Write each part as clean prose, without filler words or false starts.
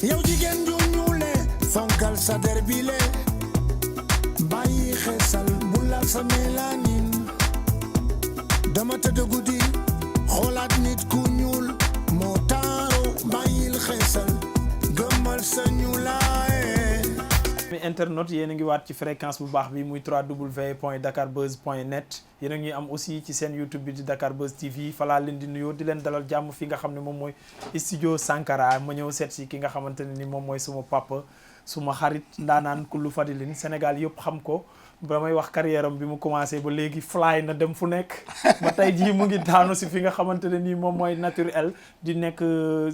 yow jigéen ju ñuule fonkal sa der bile bàyyi xeesal bu laal sa mélanine dama tëdd guddi xoolaat nit ku ñuul moo taaru bàyyil xeesal gëmmal sa ñuulaay. mi internet yéen a ngi waat ci fréquence bu baax bi muy www.dakarbuzz.net yéen a ngi am aussi ci seen YouTube bi di Dakar Buzz TV falaa leen di nuyoo di leen dalal jàmm fi nga xam ne moom mooy studio Sankara ma ñëw seet si ki nga xamante ne ni moom mooy suma papa suma xarit ndaanaan kullu fadilin Sénégal yëpp xam ko damay wax carrière am bi mu commencé ba léegi fly na dem fu nekk ba tey jii mu ngi daanu si fi nga xamante ne nii moom mooy naturel di nekk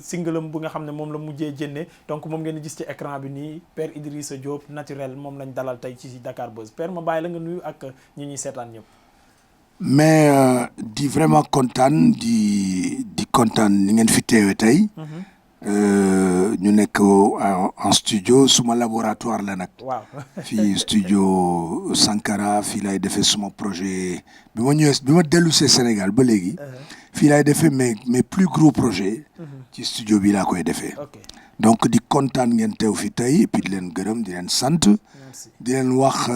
single am bu nga xam ne moom la mujjee jënne donc moom ngeen di gis ci écran bi nii Père Idrissa Diop naturel moom lañ dalal tey ci Dakar Buzz Père ma bàyyi la nga nuyu ak ñi ñuy seetaan ñëpp. mais di vraiment kontaan di kontaan ni ngeen fi teewee tey. ñu nekk en studio suma laboratoire la nag. waaw fii studio Sankara fii laay defee suma projet bi ma ñëwee bi ma dellu see Sénégal ba léegi. fii laay defee mes plus gros projets. ci studio bi laa koy defee. donc di kontaan ngeen teew fi tey et puis di leen gërëm di leen sant. di leen wax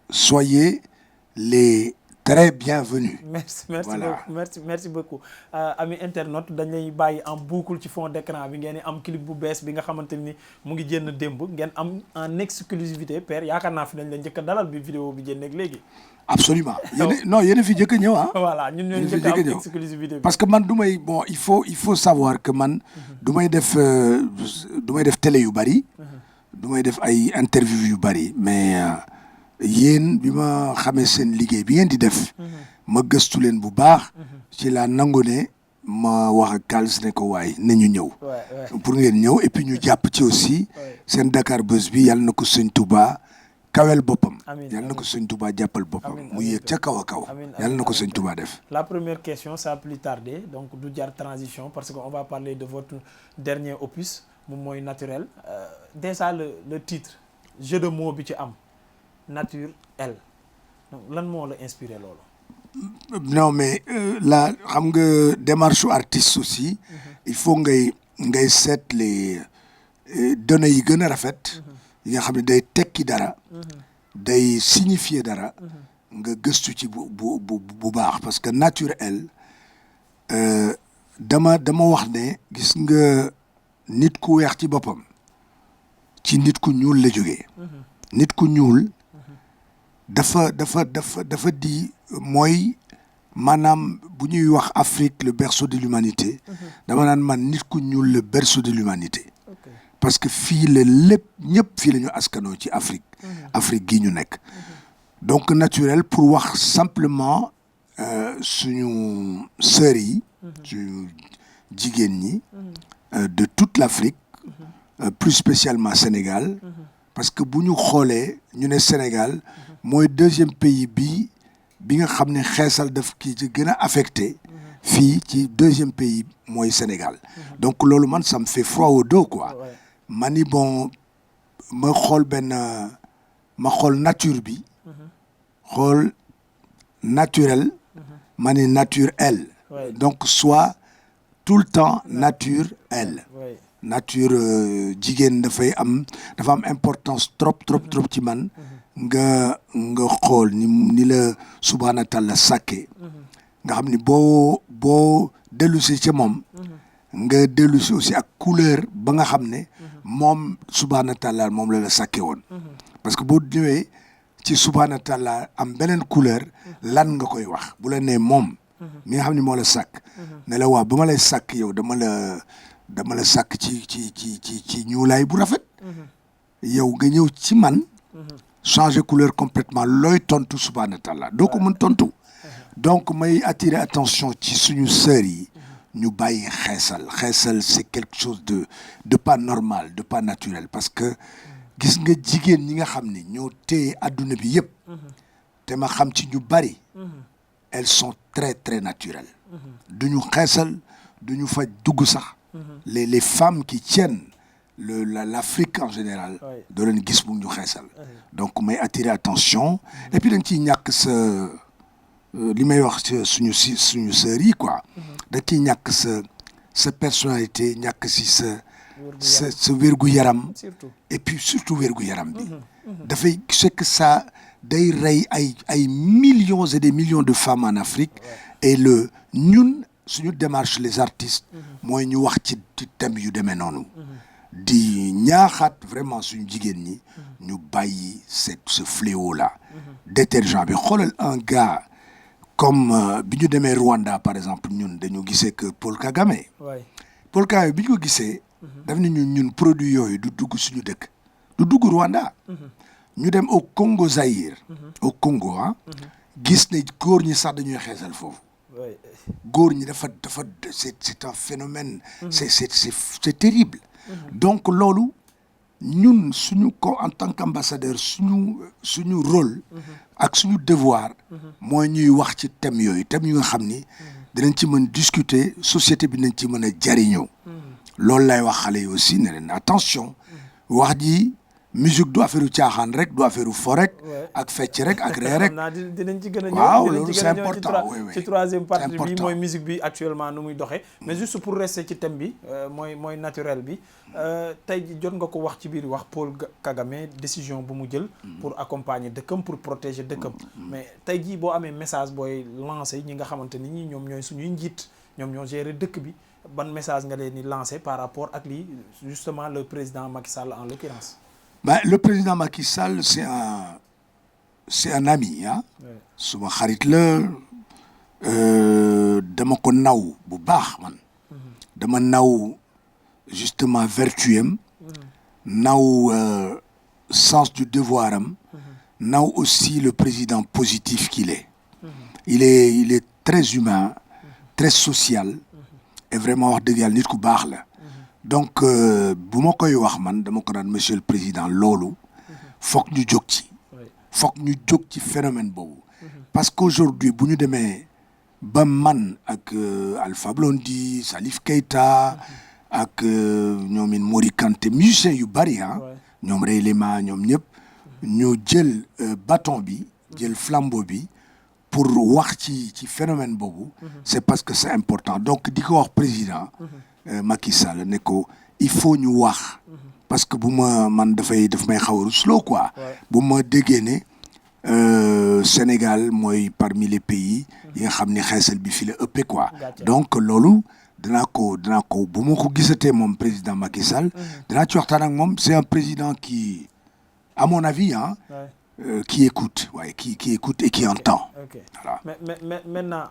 soyez les très bienvenue. merci beaucoup ami internaute dañ lay bàyyi en boucle ci fond d'écran bi ngeen am clip bu bees bi nga xamante ni mu ngi génn démb ngeen am en exclusivité Père yaakaar naa fi dañ leen njëkk a dalal bi vidéo bi génneeg léegi. absolument yéen a fi njëkk a ñëw ah. voilà ñun ñoo njëkk a am exclusivité bi. parce que man du may bon il faut savoir que man du may def télé yu bari. du may def ay interview yu bari mais. yéen bi ma xamee seen liggéey bi ngeen di def ma gëstu leen bu baax ci la nangu ne ma wax ak Kals ne ko waay nañu ñëw pour ngeen ñëw et puis ñu jàpp ci aussi seen Dakar Buzz bi yàlla na ko sëñ Touba kawel boppam yàlla na ko sëñ Touba jàppal boppam mu yéeg ca kaw a kaw yàlla na ko sëñ Touba def. La première question sans plus tarder donc du jar transition parce que on va parler de votre dernier opus moom mooy naturel déjà le titre jeu de mots bi ci am naturel donc lan moo la inspiré loolu. non mais là xam nga démarche artiste aussi il faut ngay seet les données yi gën a rafet yi nga xam ne day tekki dara day signifier dara nga gëstu ci bu baax parce que naturel dama wax ne gis nga nit ku weex ci boppam ci nit ku ñuul la jógee nit ku ñuul dafa di mooy maanaam bu ñuy wax Afrique le berceau de l'humanité dama naan man nit ku ñuul le berceau de l'humanité parce que fii la lépp ñëpp fii la ñu askanoo ci Afrique gii ñu nekk donc naturel pour wax simplement suñu sœurs yi suñu jigéen ñi de toute l'Afrique plus spécialement Sénégal parce que bu ñu xoolee ñu ne Sénégal mooy deuxième pays bi nga xam ne xeesal daf kii ci gën a affecté fii ci deuxième pays mooy Sénégal donc loolu man ça me fait froid au dos quoi ma ni bon ma xool nature bi xool naturel ma ni naturel donc soit tout le temps nature jigéen dafa am importance trop ci man nga xool ni la subhaana taala sàkke nga xam ni boo dellusi ci moom nga dellusi aussi ak couleur ba nga xam ne moom subhaana taala moom la sàkke woon parce que boo ñëwee ci subhaana taala am beneen couleur lan nga koy wax bu la nee moom mi nga xam ne moo la sàkk ne la waaw ba ma lay sàkk yow dama la sàkk ci ñuulaay bu rafet yow nga ñëw ci man changer couleur complètement looy tontu subhaana taala doo ko mën tontu donc may attirer attention ci suñu sœurs yi ñu bàyyi xeesal c'est quelque chose de pas normal de pas naturel parce que gis nga jigéen ñi nga xam ni ñoo téye adduna bi yëpp te ma xam ci ñu bari elles sont très très naturelles duñu xeesal duñu fa dugg sax les femmes qui tiennent l'Afrique en général doo leen gis bu ñu xeesal donc may attirer attention et puis dañ ciy ñàkk sa li may wax suñu sœurs yi quoi dañ ciy ñàkk sa personnalité ñàkk si sa wérgu yaram et puis surtout wérgu yaram bi dafay c'est que ça day rey ay millions et des millions de femmes en Afrique et ñun suñu démarche les artistes mooy ñu wax ci thème yu demee noonu di ñaaxaat vraiment suñu jigéen ñi ñu bàyyi ce fléau là détergent bi xoolal un gars comme bi ñu demee Rwanda par exemple ñun dañu gisee que Paul Kagame bi ñu ko gisee daf ne ñun produit yooyu du dugg suñu dëkk du dugg Rwanda ñu dem au Congo Zaïre au Congo gis ne góor ñi sax dañuy xeesal foofu góor ñi dafa c'est un phénomène c'est terrible donc loolu ñun suñu ko en tant qu'ambassadeur suñu rôle ak suñu devoir mooy ñuy wax ci thème yu nga xam ni dinañ ci mën discuter société bi nañ ci mën a jariñoo loolu lay wax xale yi aussi ne leen attention wax ji musique du affaire caaxaan rek du affaire fo rek ak fecc rek ak ree rek dinañ ci gën a ñëw waaw loolu c'est important ci troisième partie bi mooy musique bi actuellement nu muy doxee mais juste pour rester ci thème bi mooy naturel bi tey jot nga ko wax ci biir wax Paul Kagame décision bu mu jël pour accompagner dëkkam pour protéger dëkkam mais tey jii boo amee message booy lancé ñi nga xamante ni ñi ñoom ñooy suñuy njiit ñoom ñoo gérer dëkk bi ban message nga leen di lancé par rapport ak lii justement le président Macky Sall en l'occurrence. Le président Macky Sall c'est un ami suma xarit la dama ko naw bu baax man dama naw justement vertu am naw sens du devoir am naw aussi le président positif qu'il est il est très humain très social et vraiment wax dëgg yàlla nit ku baax la donc bu ma koy wax man dama ko naan monsieur le président loolu foog ñu jóg ci phénomène boobu parce qu'aujourd'hui bu ñu demee ba man ak Alpha Blondy Salif Keita ak ñoomin Mori Kanté musiciens yu bari ñoom Ray Lema ñoom ñëpp ñu jël bâton bi jël flambeau bi pour wax ci phénomène boobu c'est parce que c'est important donc di ko wax président Macky Sall ne ko il faut ñu wax parce que bu ma man daf may xaw a rusloo quoi bu ma déggee ne Sénégal mooy parmi les pays yi nga xam ne xeesal bi fi la ëppee quoi donc loolu danaa ko bu ma ko gisatee moom président Macky Sall danaa ci waxtaan ak moom c'est un président qui à mon avis qui écoute qui écoute et qui entend voilà mais maintenant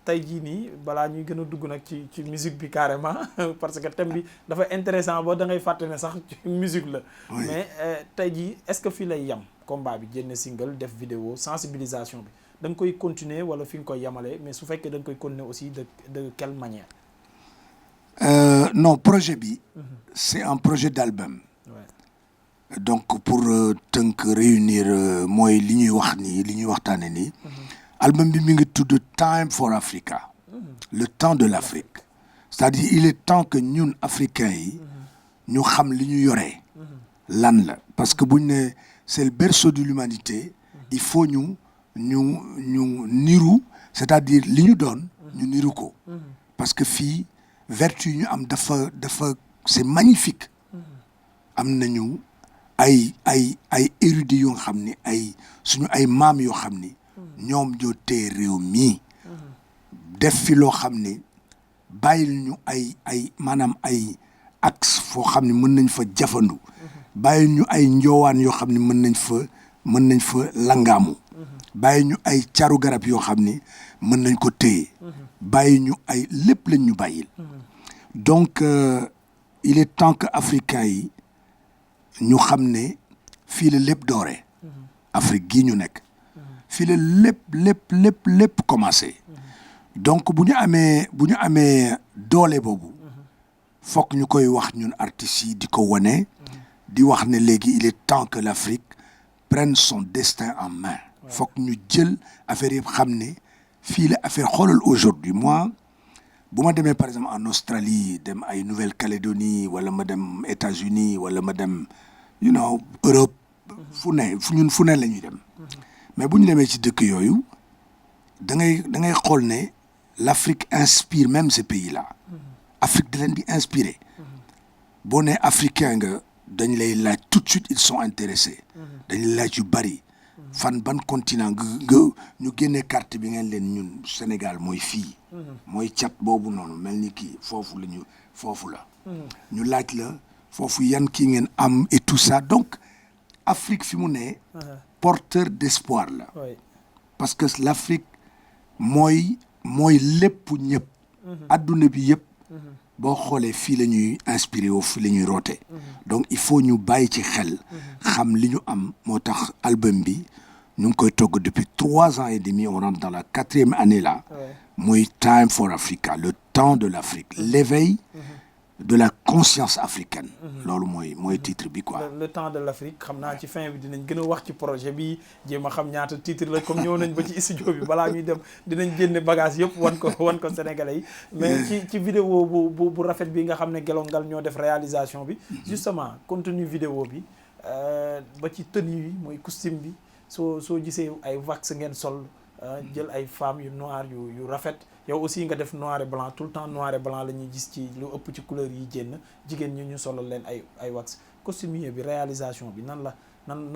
tey jii nii balaa ñuy gën a dugg nag ci musique bi carrément parce que thème bi dafa intéressant boo da ngay fàtte ne sax ci musique la mais tey jii est-ce que fii lay yam combat bi génne single def vidéo sensibilisation bi da nga koy continuer wala fi nga koy yamale mais su fekkee da nga koy continuer aussi de quelle manière non projet bi c'est un projet d'album donc pour tënk réunir mooy li ñuy wax nii li ñuy waxtaane nii album bi mi ngi tudd Time for Africa le temps de l'Afrique c'est-à-dire il est temps que ñun africains yi ñu xam li ñu yoree lan la parce que buñ ne c'est le berceau de l'humanité il faut ñu niru c'est-à-dire li ñu doon ñu niru ko parce que fii vertu ñu am dafa c'est magnifique am nañu ay érudits yoo xam ni suñu ay maam yoo xam ni ñoom ñoo téye réew mii def fi loo xam ni bàyyil ñu maanaam ay axe foo xam ne mën nañ fa jafandu bàyyil ñu ay njoowaan yoo xam ne mën nañ fa langaamu bàyyi ñu ay caru garab yoo xam ni mën nañ ko téye bàyyi ñu ay lépp lañ ñu bàyyil donc il est temps que africains yi ñu xam ne fii la lépp dooree Afrique gii ñu nekk fii la lépp commencé donc bu ñu amee doole boobu fokk ñu koy wax ñun artistes yi di ko wane di wax ne léegi il est temps que l'Afrique prenne son destin en main fokk ñu jël affaire yëpp xam ne fii la affaire xoolal aujourd'hui moi bu ma demee par exemple en Australie dem ay Nouvelle-Calédonie wala ma dem États-Unis wala ma dem Europe fu ne la ñuy dem mais bu ñu demee ci dëkk yooyu da ngay xool ne l'Afrique inspire même ces pays-là Afrique da leen di inspiré boo nee africain nga dañ lay laaj tout de suite ils sont intéressés dañ lay laaj yu bari fan ban continent nga ñu génnee carte bi ngeen leen ñun Sénégal mooy fii mooy cat boobu noonu mel ni kii foofu la ñu laaj la foofu yan kii ngeen am et tout ça donc Afrique fi mu ne porteur d'espoir la parce que l'Afrique mooy lépp ñëpp adduna bi yëpp boo xoolee fii la ñuy inspiré woo fii la ñuy roote donc il faut ñu bàyyi ci xel xam li ñu am moo tax album bi ñu ngi koy togg depuis 3 ans et demi on rentre dans la 4e année là muy Time for Africa le temps de l'Afrique l'éveil de la conscience africaine loolu mooy titre bi quoi le temps de l'Afrique xam naa ci fin bi dinañ gën a wax ci projet bi jéem a xam ñaata titre la comme ñëw nañ ba ci studio bi balaa ñuy dem dinañ génne bagage yëpp wan ko sénégalais yi mais ci vidéo bu rafet bi nga xam ne Gelongal ñoo def réalisation bi justement contenu vidéo bi ba ci tenue yi mooy costume bi soo gisee ay wax ngeen sol jël ay femmes yu noir yu rafet yow aussi nga def noir et blanc tout le temps noir et blanc la ñuy gis ci lu ëpp ci couleur yi génn jigéen ñi ñu solal leen ay wax costumier bi réalisation bi nan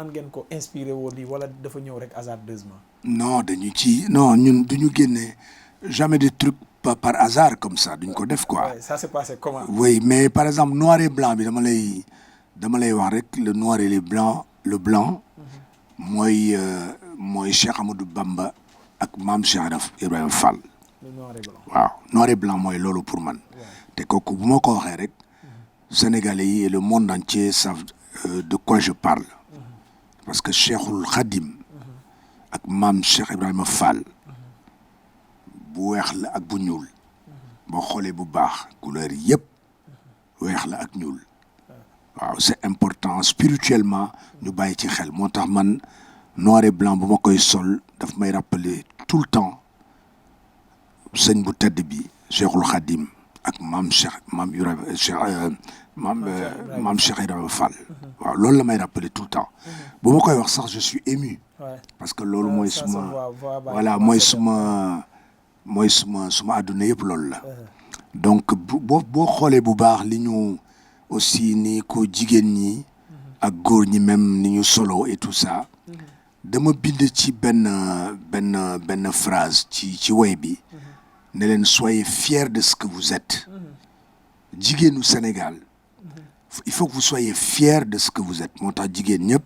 ngeen ko inspiré woo lii wala dafa ñëw rek hasardeusement non ñun duñu génne jamais des trucs par hasard comme ça duñ ko def quoi ça s'est passé comment oui mais par exemple noir et blanc bi dama lay wax rek le noir et le blanc mooy Cheikh Amadou Bamba ak Maam Cheikh Ibrahima Fall waaw noir et blanc mooy loolu pour man te kooku bu ma ko waxee rek Sénégalais yi et le monde entier savent de quoi je parle parce que Cheikhul Khadim ak Maam Cheikh Ibrahima Fall bu weex la ak bu ñuul boo xoolee bu baax couleur yëpp weex la ak ñuul waaw c'est important spirituellement ñu bàyyi ci xel moo tax man noir et blanc bu ma koy sol daf may rappeler tout le temps sëñ bu tedd bi Cheikhul Khadim ak maam Cheikh Ibrahima Fall waaw loolu la may rappeler tout le temps bu ma koy wax sax je suis ému parce que loolu mooy suma àdduna yëpp loolu la donc boo xoolee bu baax li ñu aussi ni ko jigéen ñi ak góor ñi même ni ñu solo et tout ça dama bind ci benn phrase ci way bi ne leen soyez fiers de ce que vous êtes jigéenu Sénégal il faut que vous soyez fiers de ce que vous êtes moo tax jigéen ñëpp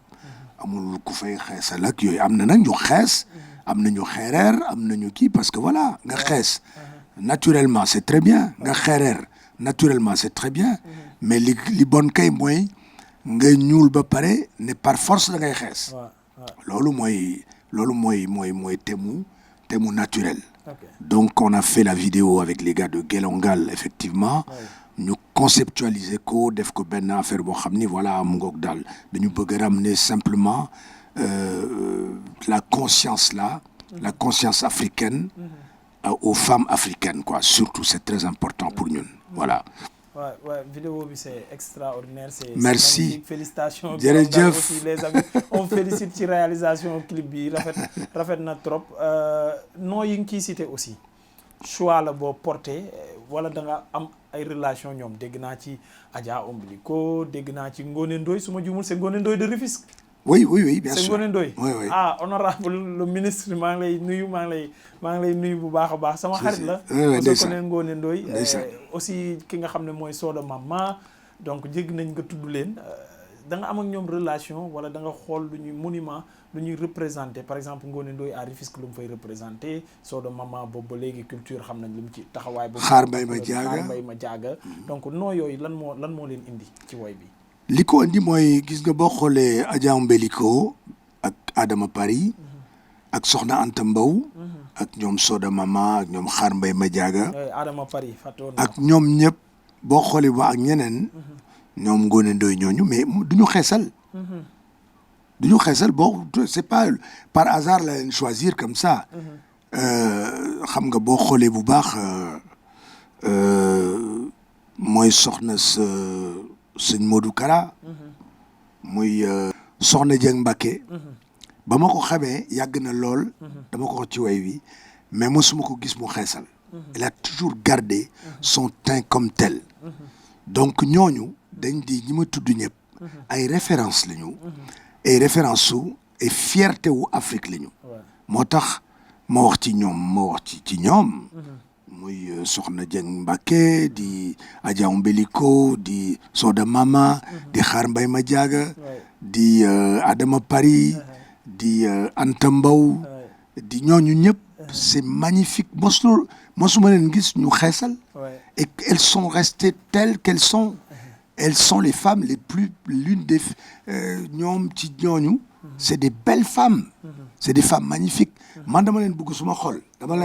amul ku fay xeesal ak yooyu am na nag ñu xees am na ñu xeereer am na ñu kii parce que voilà nga xees naturellement c'est très bien nga xeereer naturellement c'est très bien mais li bon kay mooy nga ñuul ba pare ne par force da ngay xees loolu mooy thème naturel donc on a fait la vidéo avec les gars de Gelongal effectivement ñu conceptualiser ko def ko benn affaire boo xam ni voilà mu ngoog daal dañu bëgg a ramener simplement la conscience africaine aux femmes africaines quoi surtout c'est très important pour ñun voilà. Ouais, vidéo bi c'est extraordinaire c'est merci magnifique. Félicitations jërëjëf aussi les amis on félicite ci réalisation clip bi rafet na trop non yi ngi ciy cité aussi choix la boo porté wala da nga am ay relation ñoom dégg naa ci Adja Ombilico dégg naa ci Ngoné Ndoye su ma juumul c'est Ngoné Ndoye de Rufisque oui bien sûr c'est Ngoné Ndoye oui. Ah honorable le ministre maa ngi lay nuyu bu baax a baax sama xarit la ko ne Ngoné Ndoye aussi ki nga xam ne mooy Soda Mama donc jégg nañ nga tudd leen da nga am ak ñoom relation wala da nga xool lu ñuy monument lu ñuy représenté par exemple Ngoné Ndoye à Rufisque lu mu fay représenté Soda Mama boobu ba léegi culture xam nañ lu mu ci taxawaay boobu xaar mbay ma jaaga donc noo yooyu lan moo leen indi ci woy bi li ko indi mooy gis nga boo xoolee Adja Ombilico ak Adama Paris ak Soxna Anta Mbow ak ñoom Soda Mama ak ñoom Xaar Mbay ma jaaga Adama Paris ak ñoom ñëpp boo xoolee ba ak ñeneen ñoom Ngoné Ndoye ñooñu mais duñu xeesal boo c'est pas par hasard la leen choisir comme ça xam nga boo xoolee bu baax mooy soxna sa sëñ Modou Kara muy soxna Dieng Mbacké ba ma ko xamee yàgg na lool dama ko wax ci way wi mais mosuma ko gis mu xeesal elle a toujours gardé son teint comme tel donc ñooñu dañ di ñi ma tudd ñëpp ay référence lañu et référence su et fierté wu Afrique lañu moo tax ma wax ci ñoom muy Soxna Dieng Mbacké di Adja Umbeliko di Soda Mama di Xaar Mbay Ma Jaaga di Adama Paris di Anta Mbow di ñooñu ñëpp c'est magnifique mosuma leen gis ñu xeesal et elles sont restées telles qu'elles sont elles sont les femmes les plus l'une des ñoom ci ñooñu c'est des belles femmes c'est des femmes magnifiques man dama leen bëgg suma xol dama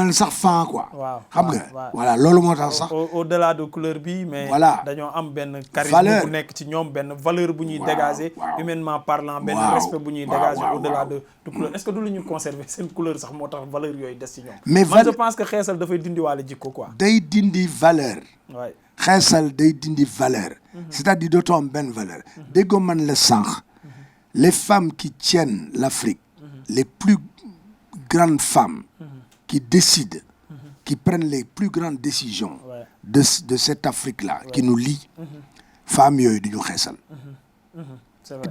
leen sax fan quoi xam nga voilà loolu moo tax sax au-delà de couleur bi mais voilà dañoo am benn charisme bu nekk ci ñoom benn valeur bu ñuy dégager humainement parlant benn respect bu ñuy dégager au-delà de couleur est-ce que du lu ñu conserver seen couleur sax moo tax valeur yooyu des ci ñoom mais man je pense que xeesal dafay dindiwaale jikko quoi day dindi valeur xeesal day dindi valeur c'est-à-dire dootoo am benn valeur déggoo man la sànq les femmes qui tiennent l'Afrique les plus grandes femmes qui décident qui prennent les plus grandes décisions de cette Afrique-là qui nous lie femmes yooyu du ñu xeesal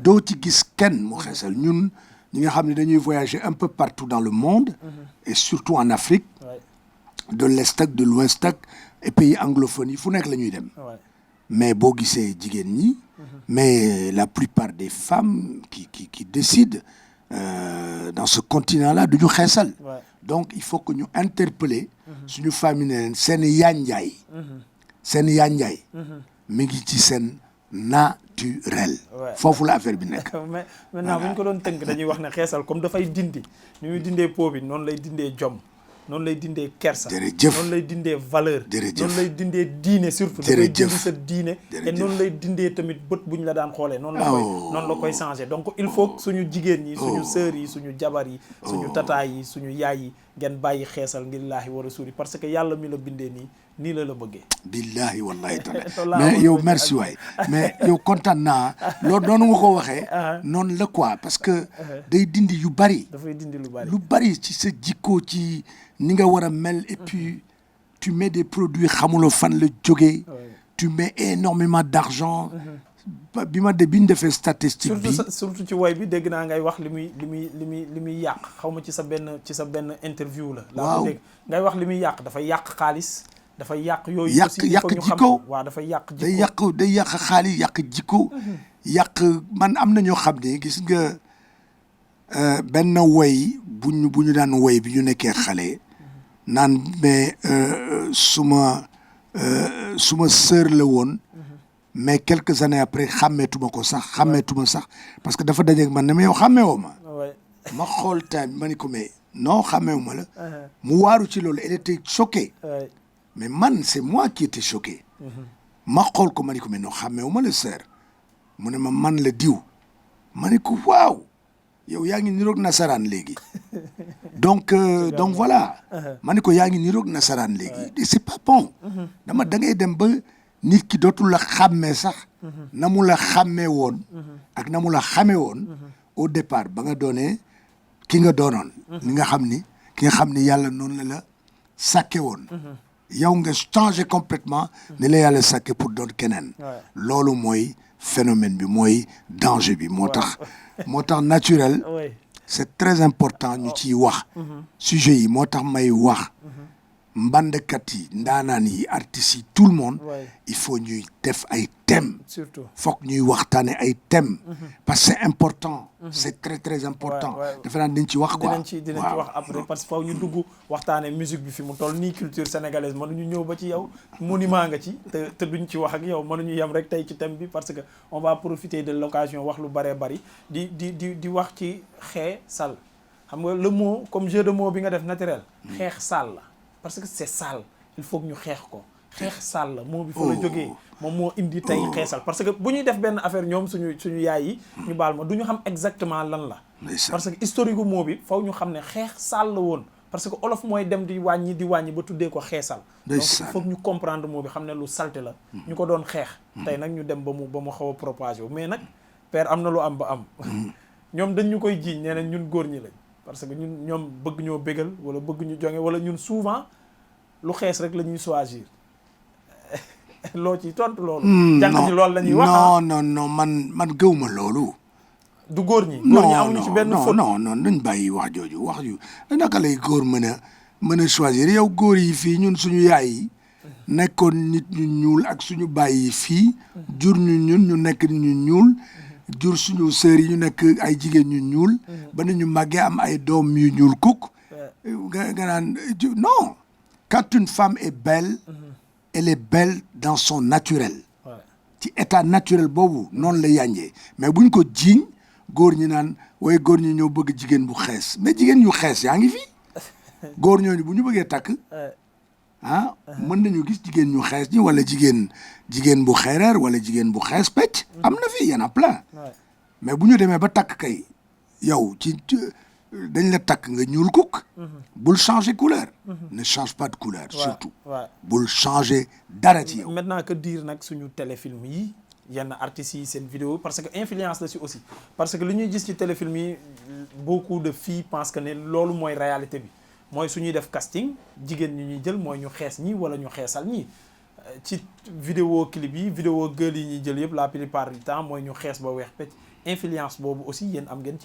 doo ci gis kenn mu xeesal ñun ñi nga xam ne dañuy voyager un peu partout dans le monde et surtout en Afrique de l'Est ak de l'Ouest ak et pays anglophones yi fu nekk la ñuy dem mais boo gisee jigéen ñi mais la plupart des femmes qui décident dans ce continent-là du ñu xeesal donc il faut que ñu interpeller suñu famille ne leen seen yanjaay mi ngi ci seen naturel foofu la affaire bi nekk mais maintenant bu ñu ko doon tënk dañuy wax ne xeesal comme dafay dindi ñu muy dindee po bi noonu lay dindee jom noonu lay dindee kersa noonu lay dindee valeur noonu lay dindee diine surtout dafay dindi sa diine et noonu lay dindee tamit bët bu ñu la daan xoolee noonu la koy changer donc il faut que suñu jigéen ñi suñu sœurs yi suñu jabar yi suñu tataay yi suñu yaay yi ngeen bàyyi xeesal ngir laahi wa rasuuli parce que yàlla mi la bindee nii la bëggee billahi wallahi taala mais yow merci waay mais yow kontaan naa loolu noonu nga ko waxee noonu la quoi parce que day dindi yu bari dafay dindi lu bari ci sa jikko ci ni nga war a mel et puis tu mets des produits xamuloo fan la jógee tu mets énormément d'argent bi ñu defee statistique bi surtout ci woy bi dégg naa ngay wax li muy yàq xaw ma ci sa benn interview la laa ko dégg ngay wax li muy yàq dafay yàq xaalis dafay yàq yooyu aussi yàq jikko waaw dafay yàq jikko day yàq xaalis yàq jikko yàq man am na ñoo xam ne gis nga benn woy bu ñu daan woy bi ñu nekkee xale naan mais suma sœur la woon mais quelques années après xàmmeetuma sax parce que dafa dajeeg man ne ma yow xàmmeewoo ma xool time ma ni ko mais non xàmmeewuma la mu waaru ci loolu elle était choquée mais man c'est moi qui étais choqué ma xool ko ma ni ko mais non xàmmeewuma la sœur mu ne ma man la diw ma ni ko waaw yow yaa ngi niroog nasaraan léegi donc voilà ma ni ko yaa ngi niroog nasaraan léegi et c'est pas bon da ngay dem ba nit ki dootul la xàmmee sax na mu la xàmmee woon ak na mu la xamee woon au départ ba nga doonee ki nga doonoon ki nga xam ni yàlla noonu la sàkke woon yow nga changé complètement ni la yàlla sàkke pour doon keneen loolu mooy phénomène bi mooy danger bi moo tax naturel c'est très important ñu ciy wax sujet yi moo tax may wax mbandkat yi ndaanaan yi artistes yi tout le monde il faut ñuy def ay thèmes surtout foog ñuy waxtaane ay thèmes parce que c'est important c'est très très important defe naa dañ ci wax quoi dinañ ci wax après parce que foog ñu dugg waxtaane musique bi fi mu toll nii culture sénégalaise mënuñu ñëw ba ci yow monument nga ci te duñ ci wax ak yow mënuñu yem rek tey ci thème bi parce que on va profiter de l'occasion wax lu bëree bëri di wax ci xeesal xam nga le mot comme jeu de mots bi nga def naturel xeex sal la parce que c'est sale il faut que ñu xeex ko xeex sale la moo bi fa la jógee moom moo indi tey xeesal parce que bu ñuy def benn affaire ñoom suñu yaay yi ñu baal ma du ñu xam exactement lan la parce que historique moo bi faw ñu xam ne xeex sale la woon parce que olof mooy dem di wàññi ba tuddee ko xeesal donc il faut que ñu comprendre moo bi xam ne lu salte la ñu ko doon xeex tey nag ñu dem ba mu xaw a propagé wu mais nag père am na lu am ba am ñoom dañ ñu koy jiiñ nee nañ ñun góor ñi lañ parce que ñoom bëgg ñoo bégal wala bëgg ñu jonge wala ñun souvent lu xees rek la ñuy choisir loo ci tontu loolu. jànq ñi loolu la ñuy wax non man gëwuma loolu. du góor ñi. góor ñi amuñu ci benn faute non dañ bàyyi wax jooju wax yu naka lay góor mën a choisir yow góor yi fii ñun suñu yaay yi nekkoon nit ñu ñuul ak suñu baay yi fii jur ñu nekk nit ñu ñuul jur suñu sœur yi ñu nekk ay jigéen ñu ñuul ba ni ñu màggee am ay doom yu ñuul kuk nga naan non quand une femme est belle elle est belle dans son naturel ci état naturel boobu noonu la yànjee mais buñ ko jiiñ góor ñi naan waaye góor ñi ñoo bëgg jigéen bu xees mais jigéen yu xees yaa ngi fi góor ñooñu bu ñu bëggee takk mën nañu gis jigéen ñu xees ñi wala jigéen bu xeereer wala jigéen bu xees pecc am na fi y en a plein mais bu ñu demee ba takk kay yow dañ la takk nga ñuul kuk bul changer couleur ne change pas de couleur surtout bul changer dara ci yow maintenant que dire nag suñu téléfilm yi yenn artistes yi seen vidéo parce que influence la si aussi parce que li ñuy gis ci téléfilm yi beaucoup de filles pensent que ne loolu mooy réalité bi mooy suñuy def casting jigéen ñi ñuy jël mooy ñu xees ñi wala ñu xeesal ñi ci vidéo clip yi vidéo girl yi ñuy jël yëpp la plupart du temps mooy ñu xees ba weex pecc influence boobu aussi yéen am ngeen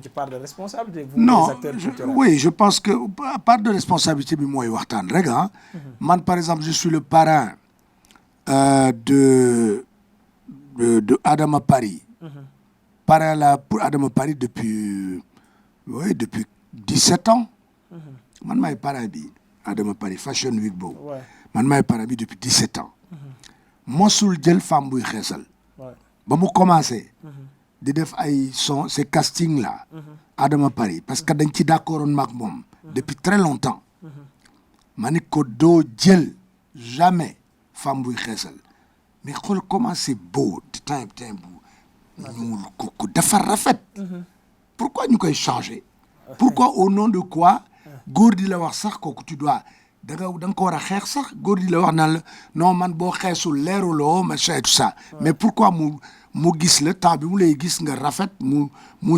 ci part de responsabilité vous les acteurs culturels oui je pense que part de responsabilité bi mooy waxtaan rek man par exemple je suis le parrain de Adama Paris parrain là pour Adama Paris depuis 17 ans man maay parrain bi Adama Paris Fashion Week boobu man maay parrain bi depuis 17 ans mosul jël femme buy xeesal ba mu commencé di def ay ces casting là Adama Paris parce que dañ ci d'accordoon maak moom depuis très longtemps ma ni ko doo jël jamais femme buy xeesal mais xool comment c'est beau di temps bu ñuul kooku dafa rafet pourquoi ñu koy changer pourquoi au nom de quoi góor di la wax sax kooku tu dois da nga ko war a xeex sax góor di la wax naan la non man boo xeesul leeruloo machin et tout ça mais pourquoi mu gis la temps bi mu lay gis nga rafet mu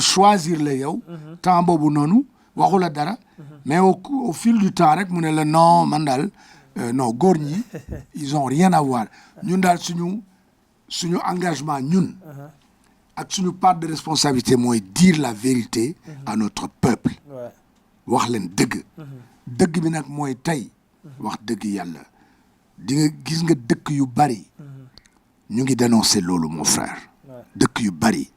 choisir la yow temps boobu noonu waxu la dara mais au fil du temps rek mu ne la non man daal non góor ñi ils ont rien à voir ñun daal suñu engagement ñun ak suñu part de responsabilité mooy dire la vérité à notre peuple wax leen dëgg bi nag mooy tey wax dëgg yàlla di nga gis nga dëkk yu bari ñu ngi dénoncer loolu mon frère dëkk yu bari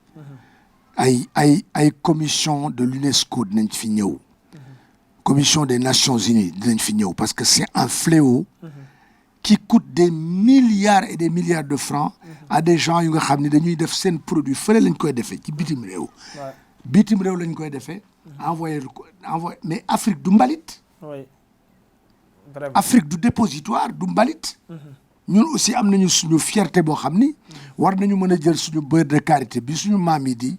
ay commission de l'UNESCO dinañ fi ñëw commission des Nations Unies dinañ fi ñëw parce que c'est un fléau qui coûte des milliards et des milliards de francs à des gens yu nga xam ne dañuy def seen produit fële lañ koy defee ci bitim réew lañ koy defee envoyé mais Afrique du mbalit Afrique du dépositoire du mbalit ñun aussi am nañu suñu fierté boo xam ni war nañu mën a jël suñu beurre de karité bi suñu maam yi di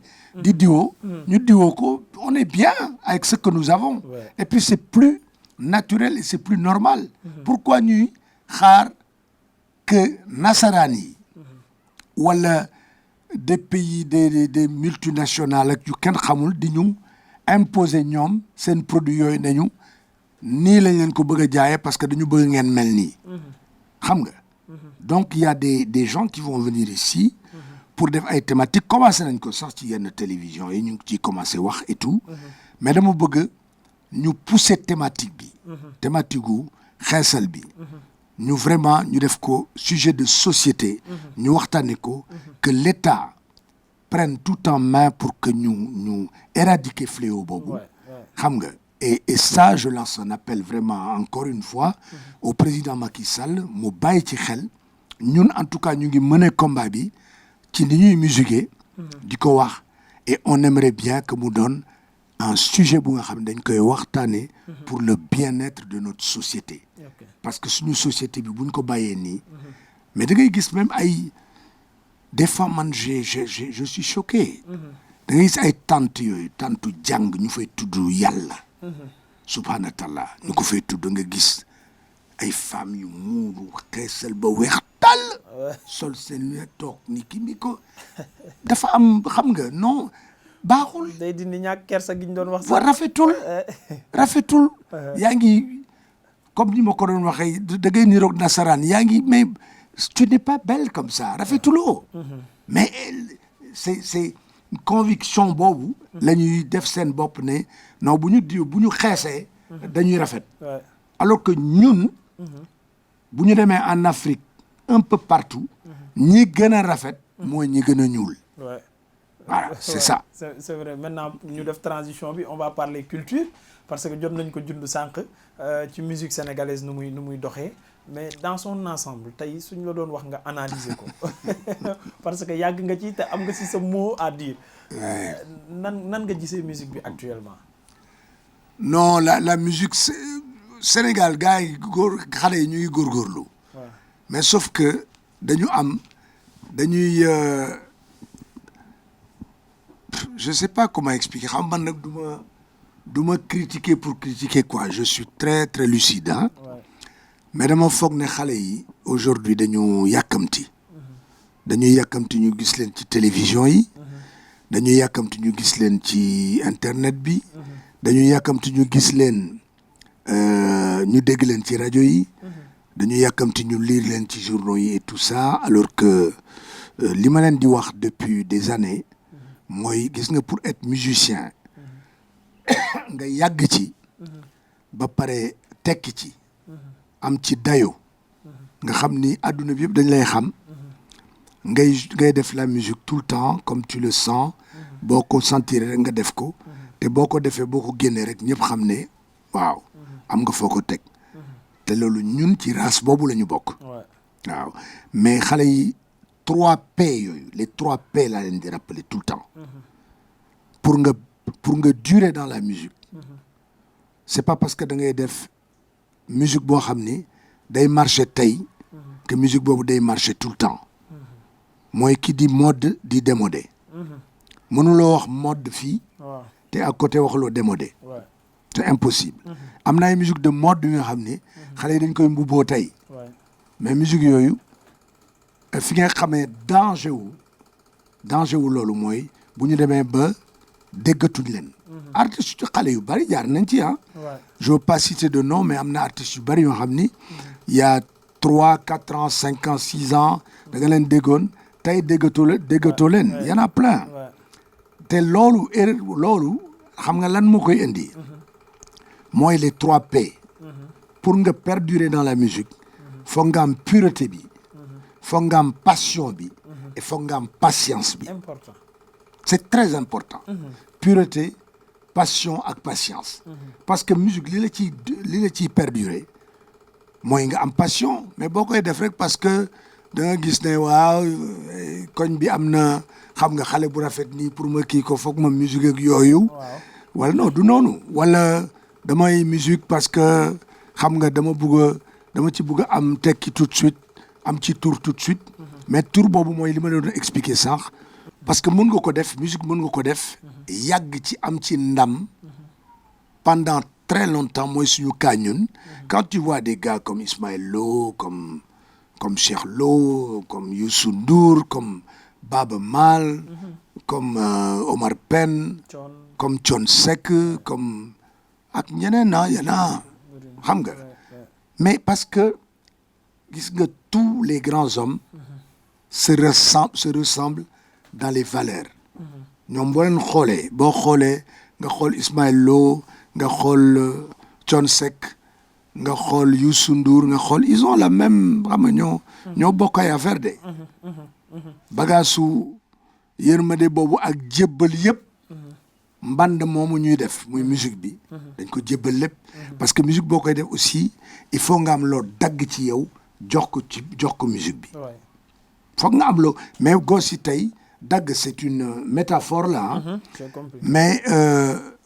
diwoo ñu diwoo ko on est bien avec ce que nous avons et puis c'est plus naturel et c'est plus normal pourquoi ñuy xaar que nasaraan yi wala des pays des multinationales ak yu kenn xamul di ñu imposer ñoom seen produit yooyu nañu nii lañ leen ko bëgg a jaayee parce que dañu bëgg ngeen mel nii xam nga donc il y a des gens qui vont venir ici pour def ay thématiques commencé nañ ko sax ci yenn télévision yi ñu ngi ciy commencé wax et tout mais dama bëgg ñu pousser thématique bi thématique gu xeesal bi ñu vraiment ñu def ko sujet de société ñu waxtaane ko que l'État prenne tout en main pour que ñu éradiquer fléau boobu xam nga et ça je lance un appel vraiment encore une fois au président Macky Sall mu bàyyi ci xel ñun en tout cas ñu ngi mener combat bi ci ni ñuy musique di ko wax et on aimerait bien que mu doon un sujet bu nga xam ne dañ koy waxtaane pour le bien-être de notre société parce que suñu société bi buñ ko bàyyee nii mais da ngay gis même ay des fois man je suis choqué da ngay gis ay tantu jàng ñu fay tudd yàlla subhanallah ñu ko fay tudd nga gis ay femmes yu muuru xeesal ba weex tàll sol seen lu toog ni ki mi ko dafa am xam nga non baaxul day dindi ñàkk kersa gi ñu doon wax wa rafetul yaa ngi comme ni ma ko doon waxee da ngay niroog nasaraan yaa ngi mais tu n'es pas belle comme ça rafetuloo mais c'est une conviction boobu la ñuy def seen bopp ne non bu ñu xeesee dañuy rafet alors que ñun bu ñu demee en Afrique un peu partout ñi gën a rafet mooy ñi gën a ñuul voilà c'est ça c'est vrai maintenant ñu def transition bi on va parler culture parce que jot nañ ko jund sànq ci musique sénégalaise nu muy doxee mais dans son ensemble tey suñ la doon wax nga analyser ko parce que yàgg nga ci te am nga ci sa mot à dire nan nga gisee musique bi actuellement non la musique Sénégal gars yi xale yi ñuy góorgóorlu mais sauf que dañuy je sais pas comment expliquer xam man nag du ma critiquer pour critiquer quoi je suis très très lucide hein mais dama foog ne xale yi aujourd'hui dañu yàkkamti ñu gis leen ci télévision yi dañu yàkkamti ñu gis leen ci internet bi dañu yàkkamti ñu gis leen ñu dégg leen ci rajo yi dañu yàkkamti ñu lire leen ci journaux yi et tout ça alors que li ma leen di wax depuis des années mooy gis nga pour être musicien nga yàgg ci ba pare tekki ci am ci dayo nga xam ni adduna bi yëpp dañ lay xam ngay def la musique tout le temps comme tu le sens boo ko sentir rek nga def ko te boo ko defee boo ko génnee rek ñëpp xam ne waaw am nga foo ko teg te loolu ñun ci race boobu la ñu bokk waaw mais xale yi 3P yooyu les 3P laa leen di rappeler tout le temps pour nga durer dans la musique c'est pas parce que da ngay def musique boo xam ni day marcher tey que musique boobu day marcher tout le temps mooy ki di mode di démodé mënuloo wax mode fii te à côté waxuloo démodé c'est impossible am na ay musique de mode yu nga xam ni xale yi dañ koy mbubboo tey mais musique yooyu fi nga xamee danger wu loolu mooy bu ñu demee ba déggatuñ leen artistes xale yu bari jaar nañ ci je veux pas citer de nom mais am na artistes yu bari yoo xam ni il y a 3 4 ans 5 ans 6 ans da nga leen déggoon tey déggatoo leen y en a plein te loolu xam nga lan moo koy indi mooy les 3P pour nga perdurer dans la musique foog nga am pureté bi foog nga am passion bi et foog nga am patience bi c'est très important pureté passion ak patience parce que musique li la ciy perdurer mooy nga am passion mais boo koy def rek parce que da nga gis ne waaw koñ bi am na xam nga xale bu rafet nii pour ma kii ko foog ma musique ak yooyu wala non du noonu wala damay musique parce que xam nga dama ci bëgg a am tekki tout de suite am ci tour tout de suite mais tour boobu mooy li ma doon expliquer sànq parce que mën nga ko def musique mën nga ko def yàgg ci am ci ndam pendant très longtemps mooy suñu cas ñun quand tu vois des gars comme Ismaël Lo comme Cheikh Lo comme Youssou Ndour comme Baba Maal comme Omar Pène comme Thione Seck comme ak ñeneen yana xam nga mais parce que gis nga tous les grands hommes se ressemblent dans les valeurs ñoom boo xoolee nga xool Ismaël Lo nga xool Thione Seck nga xool Youssou Ndour nga xool ils ont la même xam nga ñoo bokk ay affaire de bagaasu yërmande boobu ak jébbal yëpp mband moomu ñuy def muy musique bi dañ ko jébbal lépp parce que musique boo koy def aussi il faut nga am loo dagg ci yow jox ko musique bi foog nga am loo mais gos yi tey dagg c'est une métaphore là j'ai compris. mais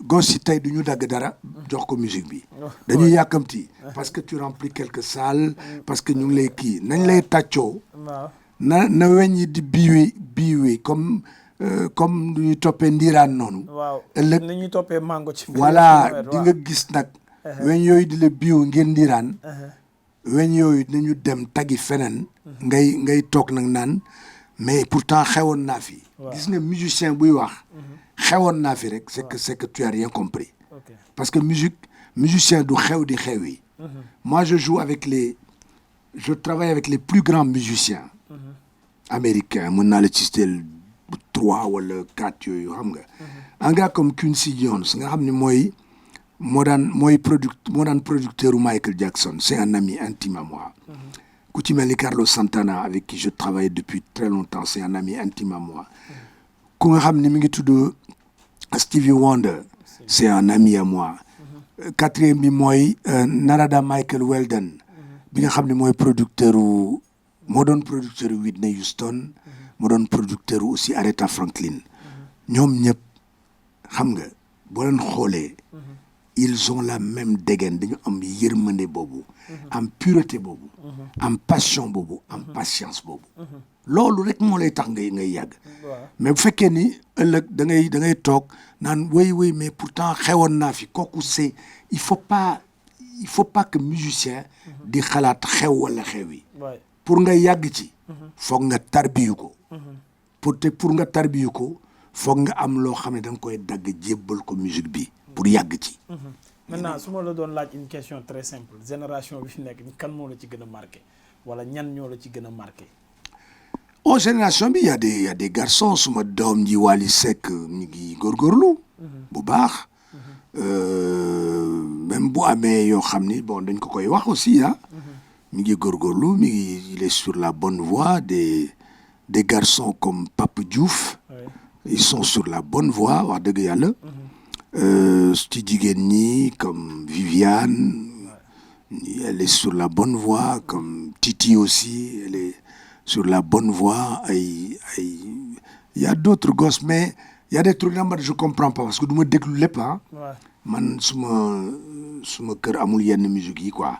gos yi tey du ñu dagg dara jox ko musique bi dañuy yàkkamti parce que tu remplis quelques salles parce que ñu ngi lay kii nañ lay tàccoo na weñ yi di biiwee comme du ñu toppee ndiiraan noonu ëllëg ni ñuy toppee mango ci voilà di nga gis nag weñ yooyu di la biiw ngeen ndiiraan weñ yooyu nañu dem tagi feneen ngay toog nag naan mais pourtant xewoon naa fi gis nga musicien buy wax xewoon naa fi rek c'est que tu as rien compris parce que musicien du xew di xew yi moi je travaille avec les plus grands musiciens américains mën naa la ci citer 3 wala 4 yooyu xam nga un gars comme Quincy Jones nga xam ne moo daan producteur u Michael Jackson c'est un ami intime à moi ku ci mel ni Carlos Santana avec qui je travaille depuis très longtemps c'est un ami intime à moi ku nga xam ne mi ngi tudd Stevie Wonder c'est un ami à moi quatrième bi mooy Narada Michael Weldon bi nga xam ne moo doon producteur u Whitney Houston moo doon producteur aussi Aretha Franklin ñoom ñëpp xam nga boo leen xoolee ils ont la même dégaine dañu am yërmande boobu am pureté boobu am passion boobu am patience boobu loolu rek moo lay tax ngay yàgg mais bu fekkee ni ëllëg da ngay toog naan oui mais pourtant xewoon naa fi kooku c'est il faut pas que musicien di xalaat xew wala xew yi pour nga yàgg ci foog nga tarbiyu ko pour nga tarbiyu ko foog nga am loo xam ne da nga koy dagg jébbal ko musique bi pour yàgg ci maintenant su ma la doon laaj une question très simple génération bi fi nekk kan moo la ci gën a marqué wala ñan ñoo la ci gën a marqué génération bi y a des garçons suma doom ji Wally Seck ñu ngi góorgóorlu bu baax même bu amee yoo xam ni bon dañ ko koy wax aussi mi ngi góorgóorlu il est sur la bonne voie des garçons comme Pape Diouf ils sont sur la bonne voie wax dëgg yàlla ci jigéen ñi comme Viviane elle est sur la bonne voie comme Titi aussi elle est sur la bonne voie il y a d'autres gosses mais il y a des trucs là je comprends pas parce que du ma déglu lépp man suma kër amul yenn musique yi quoi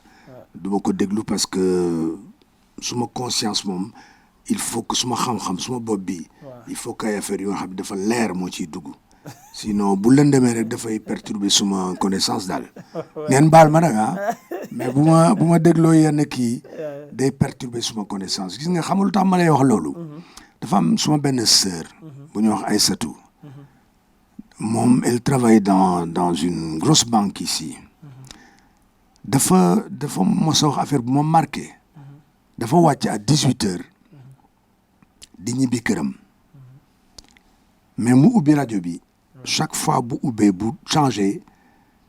du ma ko déglu parce que suma conscience moom il faut que suma xam-xam suma bopp bi il faut que ay affaire yoo xam ne dafa leer moo ciy dugg sinon bu lëndëmee rek dafay perturber suma connaissance daal ngeen baal ma nag mais bu ma dégloo yenn kii day perturber suma connaissance gis nga xamul lu tax ma lay wax loolu dafa am suma benn sœur bu ñuy wax Aïssatou moom elle travaille dans une grosse banque ici dafa mos a wax affaire bu ma marqué dafa wàcc à 18h di ñibbi këram mais mu ubbi rajo bi chaque fois bu ubbee bu changé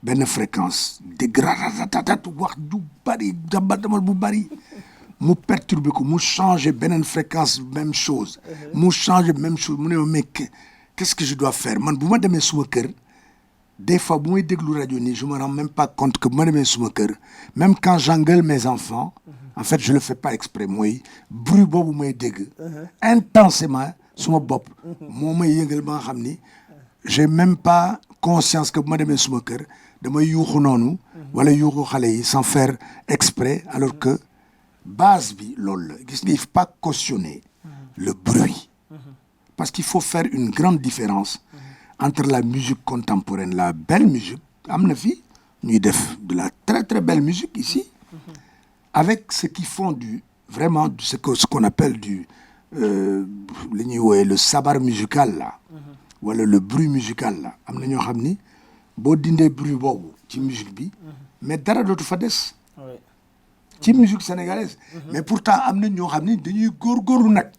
benn fréquence dégg ratatatat wax du bari damal bu bari mu perturbé ko mu changé beneen fréquence même chose mu changé même chose mu ne mais qu'est-ce que je dois faire man bu ma demee suma kër des fois bu may déglu rajo nii je me rends même pas compte que bu ma demee suma kër même quand j'engueule mes enfants en fait je le fais pas exprès mooy bruit boobu may dégg intensément suma bopp moo may yëngal ba nga xam ni j'ai même pas conscience que bu ma demee suma kër damay yuuxu noonu wala yuuxu xale yi sans faire exprès alors que base bi loolu la gis nga il faut pas cautionner le bruit parce qu'il faut faire une grande différence entre la musique contemporaine la belle musique am na fi ñuy def de la très très belle musique ici avec ceux qui font vraiment ce qu'on appelle li ñuy wooye le sabar musical là wala le bruit musical là am na ñoo xam ni boo dindee bruit boobu ci musique bi mais dara dootu fa des ci musique sénégalaise mais pourtant am na ñoo xam ni dañuy góorgóorlu nag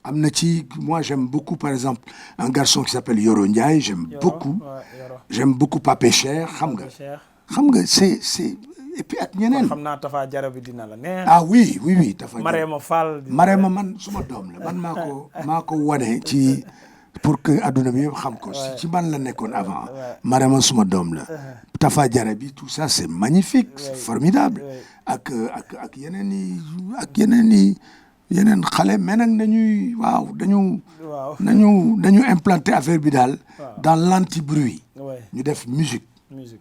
am na ci moi j'aime beaucoup par exemple un garçon qui s'appelle Yoro Ndiaye j'aime beaucoup Pape Cheikh xam nga c'est et puis ak ñeneen xam naa Tafa Jara bi dina la neex oui Tafa Marema Fall Marema man suma doom la man maa ko wane ci pour que adduna bi yëpp xam ko ci man la nekkoon avant Marema suma doom la Tafa Jara bi tout ça c'est magnifique c'est formidable ak yeneen xale mais nag nañu implanter affaire bi daal dans l'anti-bruit ñu def musique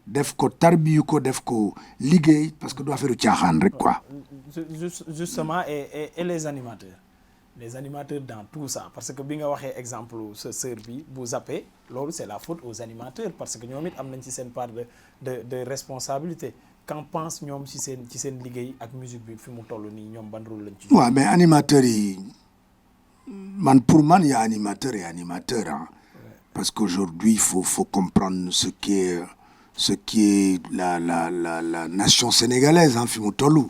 def ko tarbiyu ko def ko liggéey parce que du affaire caaxaan rek quoi justement et les animateurs dans tout ça parce que bi nga waxee exemple sa sœur bi bu zappé loolu c'est la faute aux animateurs parce que ñoom it am nañ ci seen part de responsabilité qu'en pense ñoom ci seen liggéey ak musique bi fi mu toll nii ñoom ban rôle lañ ci waaw mais animateurs yi pour man y a animateur et animateur parce qu'aujourd'hui il faut comprendre ce qu'est ce qui est la nation sénégalaise fi mu tollu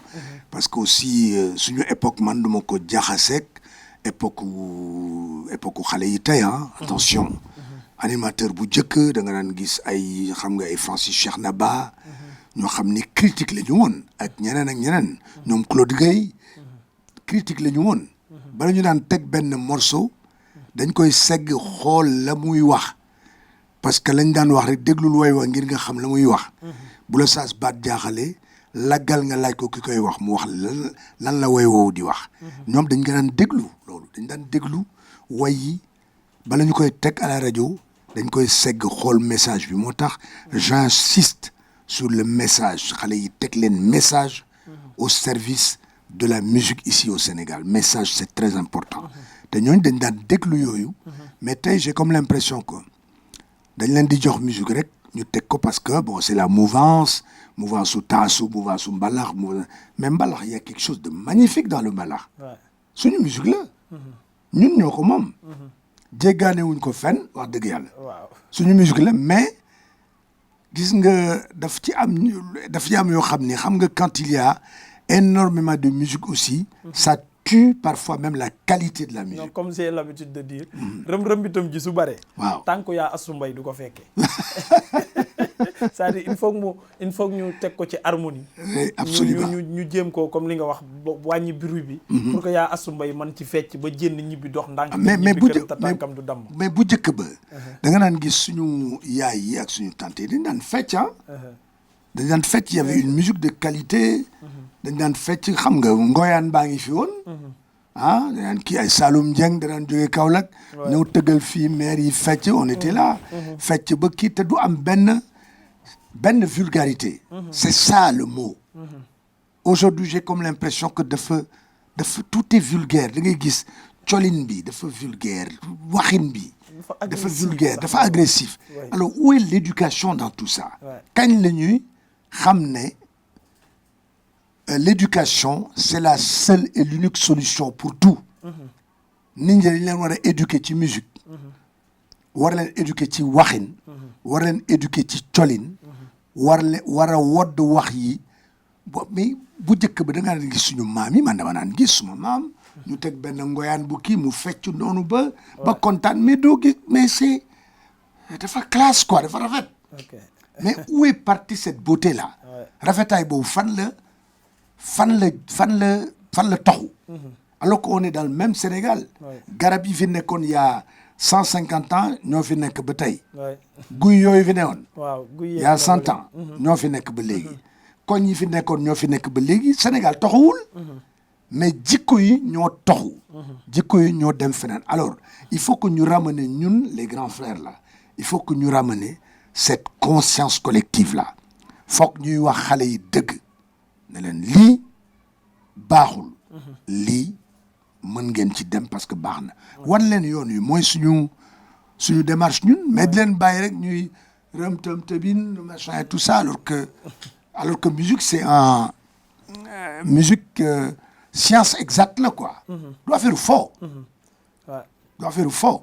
parce que aussi suñu époque man duma ko jaxaseeg époque xale yi tey attention animateur bu njëkk da nga daan gis ay xam nga ay Francis Cheikh Naba ñoo xam ni critique la ñu woon ak ñeneen ñoom Claude Gueye critique la ñu woon bala ñu daan teg benn morceau dañ koy segg xool la muy wax parce que lañ daan wax rek déglul way wa ngir nga xam la muy wax bu la saas baat jaaxalee laggal nga laaj ko ki koy wax mu wax lan la way woowu di wax ñoom dañ nga daan déglu loolu dañ daan déglu way yi bala ñu koy teg à la rajo dañ koy segg xool message bi moo tax j'insiste sur le message xale yi teg leen message au service de la musique ici au Sénégal message c'est très important te ñooñu dañ daan déglu yooyu mais tey j'ai comme l'impression que dañ leen di jox musique rek ñu teg ko parce que bon c'est la mouvance su taasu mouvance su mbalax mais mbalax il y a quelque chose de magnifique dans le mbalax suñu musique la ñun ñoo ko moom jéggaane wuñ ko fenn wax dëgg yàlla suñu musique la mais gis nga daf ci am yoo xam ni xam nga quand il y a énormément de musique aussi ça tue parfois même la qualité de la musique. Non, comme j'ai l'habitude de dire rëm bitam ji su bare waaw tant que yaa Astou Mbaye du ko fekkee c'est-à-dire il faut que ñu teg ko ci harmonie absolument ñu jéem ko comme li nga wax wàññi bruit bi pour que yaa Astou Mbaye man ci fecc ba jénn ñibbi dox ndànk mais tànkam du damm mais bu njëkk ba da nga naan gis suñu yaay yi ak suñu tante yi dañ daan fecc dañ daan fecc y avait une musique de qualité dañ daan fecc xam nga ngoyaan baa ngi fi woon dañ daan kii ay Saloum Dieng da daan jógee Kaolack ñëw tëggal fii maire yi fecc on était là fecc ba kii te du am benn vulgarité c'est ça le mot aujourd'hui j'ai comme l'impression que dafa tout est vulgaire da ngay gis colin bi dafa vulgaire waxin bi dafa vulgaire dafa agressif alors où est l'éducation dans tout ça kañ la ñuy xam ne l'éducation c'est la seule et l'unique solution pour tout nit ñi dañ leen war a éduquer ci musique war leen éduquer ci waxin war leen éduquer ci colin war a wodd wax yi mais bu njëkk ba da ngaa gis suñu maam yi man dama naan gis suma maam ñu teg benn ngoyaan bu kii mu fecc noonu ba kontaan mais doo gis mais c'est dafa classe quoi dafa rafet mais où est partie cette beauté là rafetaay boobu fan la taxu alors qu'on est dans le même Sénégal garab yi fi nekkoon il y a 150 ans ñoo fi nekk ba tey guy yooyu fi newoon il y a 100 ans ñoo fi nekk ba léegi koñ yi fi nekkoon ñoo fi nekk ba léegi Sénégal taxawul mais jikko yi ñoo taxu jikko yi ñoo dem feneen alors il faut que ñu ramener ñun les grands frères là il faut que ñu ramener cette conscience collective là foog ñuy wax xale yi dëgg ne leen lii baaxul lii mën ngeen ci dem parce que baax na wan leen yoon wi mooy suñu démarche ñun mais di leen bàyyi rek ñuy rëm tëm tëbin machin et tout ça alors que musique c'est un musique science exacte la quoi du affaire faux du affaire faux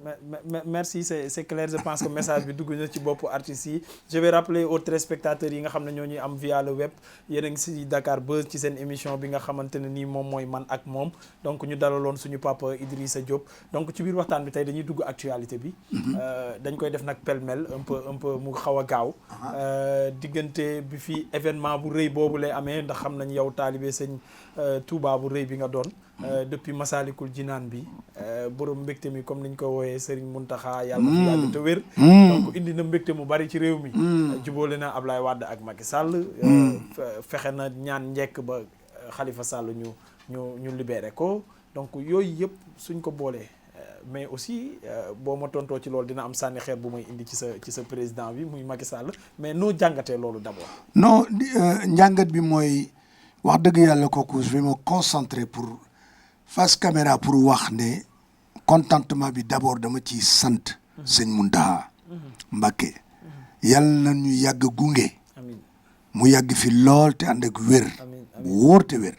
merci c'est clair je pense que message bi dugg na ci boppu artistes yi je vais rappeler aux téléspectateurs yi nga xam ne ñoo ñuy am via le web yéen a ngi si Dakar Buzz ci seen émission bi nga xamante ne nii moom mooy man ak moom donc ñu dalaloon suñu papa Idrissa Diop donc ci biir waxtaan bi tey dañuy dugg actualité bi dañ koy def nag pêle-mêle un peu mu xaw a gaaw diggante bi fi événement bu rëy boobu lay amee ndax xam nañ yow taalibe sëñ Touba bu rëy bi nga doon depuis Masalikul Jinaan bi borom mbégte mi comme niñ ko wooyee Serigne Mountakha yàlla fi yàgg te wér donc indi na mbégte mu bari ci réew mi jubóole na Ablaye Wade ak Macky Sall fexe na ñaan njekk ba Khalifa Sall ñu libéré ko donc yooyu yëpp suñ ko boolee mais aussi boo ma tontoo ci loolu dina am sànni xeer bu may indi ci sa président bi muy Macky Sall mais noo jàngatee loolu d'abord non njàngat bi mooy wax dëgg yàlla kooku je vais me concentrer pour face caméra pour wax ne contentement bi d'abord dama ci sant sëñ Mountakha Mbacké yàlla na ñu yàgg gunge mu yàgg fi lool te ànd ak wér bu wóor te wér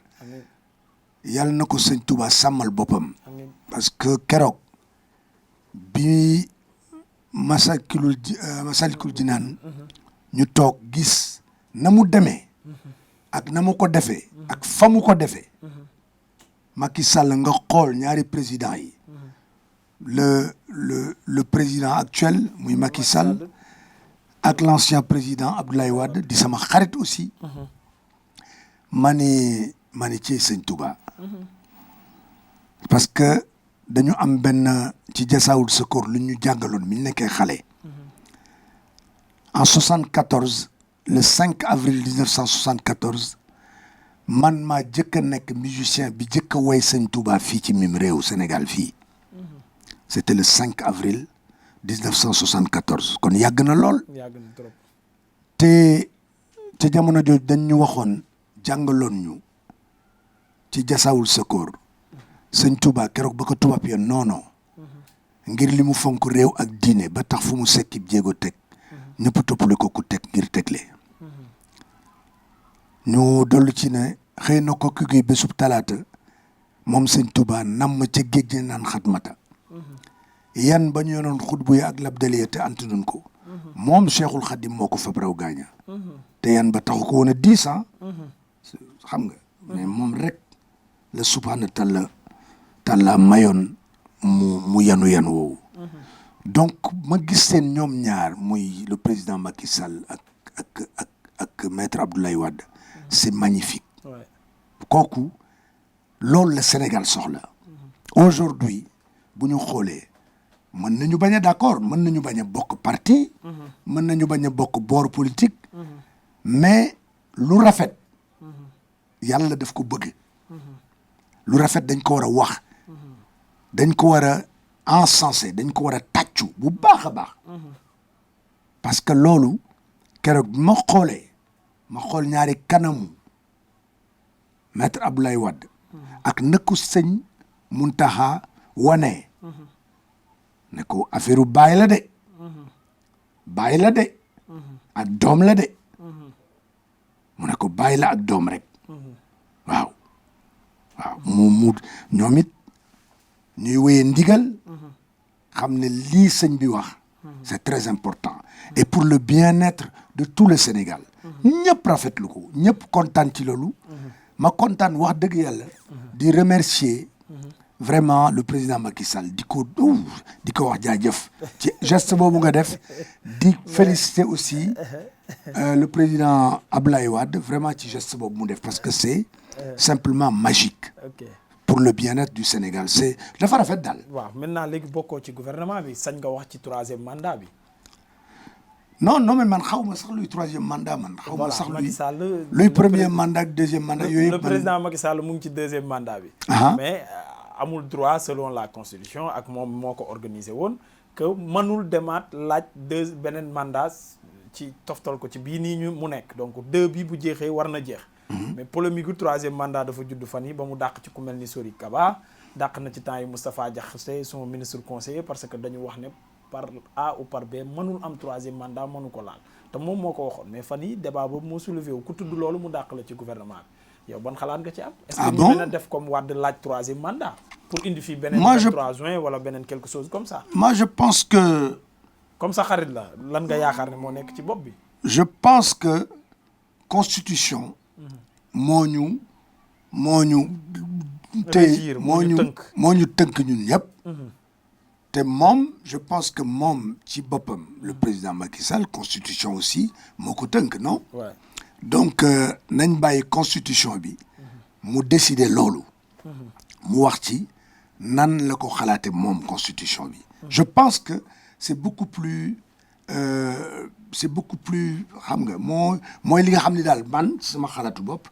yàlla na ko sëñ Touba sàmmal boppam parce que keroog bi Masalikul Jinaan ñu toog gis na mu demee ak na mu ko defee ak fa mu ko defee Macky Sall nga xool ñaari président yi le président actuel muy Macky Sall ak l'ancien président Abdoulaye Wade di sama xarit aussi ma ni ci Sëñ Touba parce que dañu am benn ci Jasaawul Secours lu ñu jàngaloon mi ñu nekkee xale en 74 le 5 avril 1974 man maa jëkk a nekk musicien bi jëkk a woy Sëñ Touba fii ci mim réew Sénégal fii c'était le 5 avril 1974 kon yàgg na lool. yàgg na trop. te jamono jooju dañ ñu waxoon jàngaloon ñu ci Jasaawul Secours Sëñ Touba keroog ba ko tubaab ya non ngir li mu fonk réew ak diine ba tax fu mu sekki jéego teg ñëpp toppale ko ku teg ngir tegle ñu dollu ci ne xëy na ko ki bésub talaata moom Sëñ Touba namm ca géej naan xatmata yan ba ñu yonoon xutbu ya ak labdaliya te antunoon ko moom Cheikhul Khadim moo ko fab raw gaaña te yan ba taxu ko woon a 10 ans xam nga mais moom rek la subhaana tàlla mayoon mu yanu woowu donc ma gis seen ñoom ñaar muy le président Macky Sall ak maître Abdoulaye Wade c'est magnifique kooku loolu la Sénégal soxla aujourd'hui bu ñu xoolee mën nañu bañ a d'accord mën nañu bañ a bokk parti mën nañu bañ a bokk boor politique mais lu rafet yàlla daf ko bëgg lu rafet dañ ko war a wax dañ ko war a encenser dañ ko war a tàccu bu baax a baax parce que loolu keroog bi ma xool ñaari kanamu maître Abdoulaye Wade ak nëkku Sëñ Muntaxa wane ne ko affaire bàyyi la de ak doom la de mu ne ko bàyyi la ak doom rek waaw mu ñoom it ñuy wéyee ndigal xam ne lii sëñ bi wax c'est très important et pour le bien-être de tout le Sénégal ñëpp rafetlu ko ñëpp kontaan ci loolu ma kontaan wax dëgg yàlla di remercier vraiment le président Macky Sall di ko wax jaajëf ci geste boobu nga def di féliciter aussi le président Abdoulaye Wade vraiment ci geste boobu mu def parce que c'est simplement magique pour le bien-être du Sénégal c'est dafa rafet daal. waaw maintenant léegi bokkoo ci gouvernement bi sañ nga wax ci 3e mandat bi. non mais man xaw ma sax luy 3e mandat man. xaw ma sax luy luy premier mandat ak 2e mandat yooyu yëpp. le président Macky Sall mu ngi ci 2e mandat bi. mais amul droit selon la constitution ak moom moo ko organisé woon que mënul demaat laaj beneen mandat ci toftal ko ci bii nii mu nekk donc 2 bi bu jeexee war na jeex. mais polémique gu 3e mandat dafa judd fan yi ba mu dàq ci ku mel ni Sori Kaba dàq na ci temps yi Moustapha Diakhaté son ministre conseiller parce que dañu wax ne par A ou par B mënul am 3e mandat mënu ko laal te moom moo ko waxoon mais fan yi débat boobu moo soulevé wu ku tudd loolu mu dàq la ci gouvernement bi yow ban xalaat nga ci am. est-ce que ñu mën a def comme Wade laaj 3e mandat pour indi fii beneen 23 juin wala beneen quelque chose comme ça. moi je pense que. comme ça xarit la lan nga yaakaar ne moo nekk ci bopp bi. je pense que constitution. moo ñu tey moo ñu tënk ñun ñëpp te moom je pense que moom ci boppam le président Macky Sall constitution aussi moo ko tënk non donc nañ bàyyi constitution bi mu décider loolu mu wax ci nan la ko xalaate moom constitution bi je pense que c'est beaucoup plus xam nga mooy li nga xam ne daal man sama xalaatu bopp.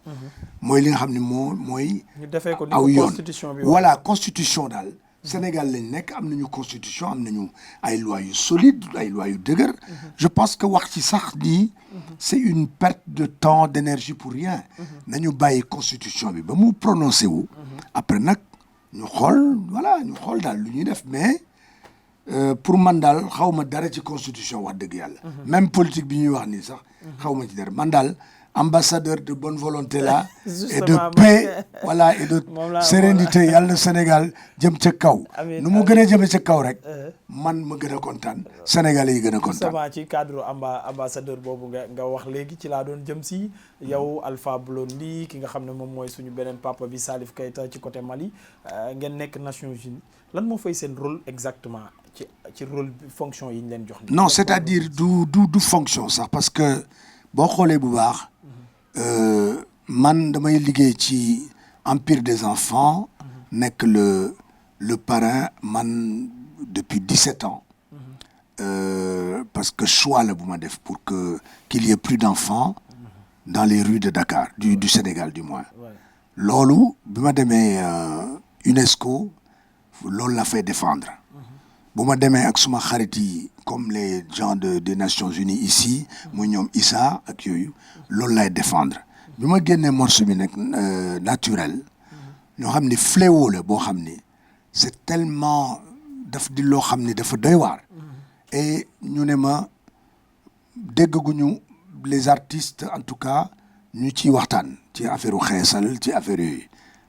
mooy li nga xam ne mooy. ñu defee ko aw yoon constitution bi voilà constitution daal. Sénégal lañ nekk am nañu constitution am nañu ay lois yu solide ay lois yu dëgër. je pense que wax ci sax nii. c'est une perte de temps d'énergie pour rien. nañu bàyyi constitution bi ba mu prononcé wu. après nag ñu xool daal lu ñuy def mais. pour man daal xaw ma dara ci constitution wax dëgg yàlla. même politique bi ñuy wax nii sax. xaw ma ci dara man daal ambassadeur de bonne volonté là. et de paix et de sérénité yàlla na Sénégal jëm ca kaw. nu mu gën a jëme ca kaw rek. man ma gën a kontaan Sénégalais yi gën a kontaan. justement ci cadre ambassadeur boobu nga wax léegi ci laa doon jëm si yow Alpha Blondy ki nga xam ne moom mooy suñu beneen papa bi Salif Keita ci côté Mali ngeen nekk Nations Unies lan moo fay seen rôle exactement ci rôle fonction yi ñu leen jox. non c'est-à-dire du fonction sax parce que boo xoolee bu baax man damay liggéey ci Empire des enfants nekk le parrain man depuis 17 ans parce que choix la bu ma def pour que qu'il y ait plus d'enfants dans les rues de Dakar du Sénégal du moins loolu bi ma demee UNESCO loolu la fay défendre bu ma demee ak suma xarit yi comme les gens des Nations Unies ici muy ñoom Issa ak yooyu loolu lay défendre bi ma génnee morceau bi nag naturel ñoo xam ni fléau la boo xam ni c'est tellement daf di loo xam ni dafa doy waar et ñu ne ma déggaguñu les artistes en tout cas ñu ciy waxtaan ci affaire u xeesal ci affaire yooyu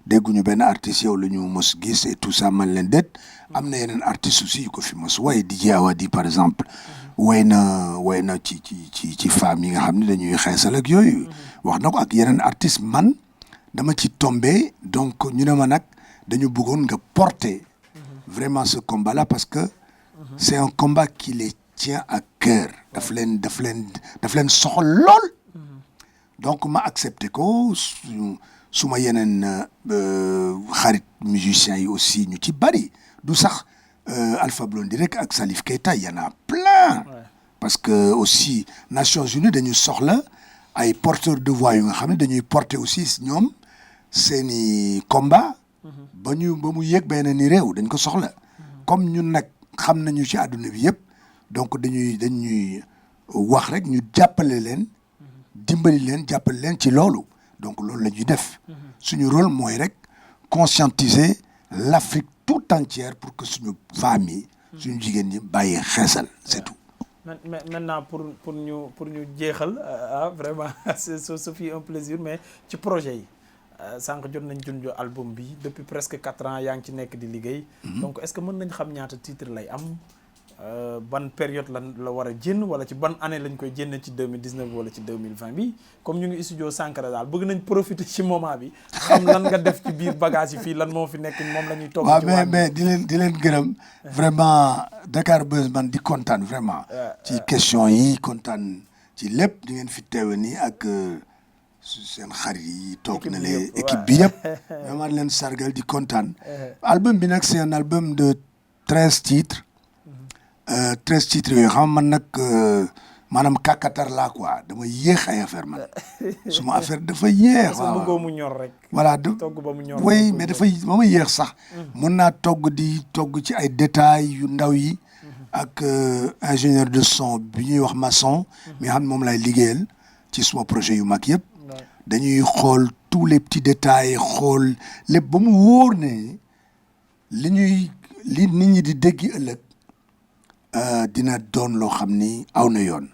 dégguñu benn artiste yow la ñu mos gis et tout ça man leen déet am na yeneen artistes aussi yu ko fi mos way DJ Awadi par exemple way na ci femmes yi nga xam ne dañuy xeesal ak yooyu wax na ko ak yeneen artistes man dama ci tombé donc ñu ne ma nag dañu bëggoon nga porter vraiment ce combat là parce que c'est un combat qui les tient à cœur daf leen soxal lool donc ma accepté ko suma yeneen xarit musiciens yi aussi ñu ci bari du sax Alpha Blondy rek ak Salif Keita y en a plein parce que aussi Nations Unies dañu soxla ay porteurs de voix yu nga xam ne dañuy porter aussi ñoom seeni combat ba mu yéeg benn ni réew dañ ko soxla comme ñun nag xam nañu ci àdduna bi yëpp donc dañuy wax rek ñu jàppale leen dimbali leen jàppale leen ci loolu donc loolu la ñuy def suñu rôle mooy rek conscientiser l'Afrique tout entière pour que suñu femmes yi suñu jigéen ñi bàyyi xeesal c'est tout. Maintenant pour ñu jeexal vraiment ce fut un plaisir mais ci projet yi sànq jot nañ junj album bi depuis presque 4 ans yaa ngi ci nekk di liggéey. donc est-ce que mën nañ xam ñaata titre lay am ban période la war a jënn wala ci ban année lañ koy jënn ci 2019 wala ci 2020 bi comme ñu ngi studio Sankara daal bëgg nañ profiter ci moment bi xam lan nga def ci biir bagage yi fii lan moo fi nekk moom la ñuy togg ci waaw mais di leen gërëm vraiment Dakar Buzz man di kontaan vraiment ci question yi kontaan ci lépp di ngeen fi teewe nii ak seen xarit yi toog na les équipe bi yëpp vraiment leen sargal di kontaan album bi nag c'est un album de 13 titres 13 titres yooyu xam man nag maanaam kàkkatar laa quoi dama yéex ay affaire man suma affaire dafa yéex waaw bëggoo mu ñor rek voilà togg ba mu ñor oui mais dafay ba ma yéex sax mën naa togg ci ay détails yu ndaw yi ak ingénieur de son bi ñuy wax maçon mi xam ne moom lay liggéeyal ci suma projet yu mag yëpp dañuy xool tous les petits détails xool lépp ba mu wóor ne li nit ñi di dégg ëllëg dina doon loo xam ni aw na yoon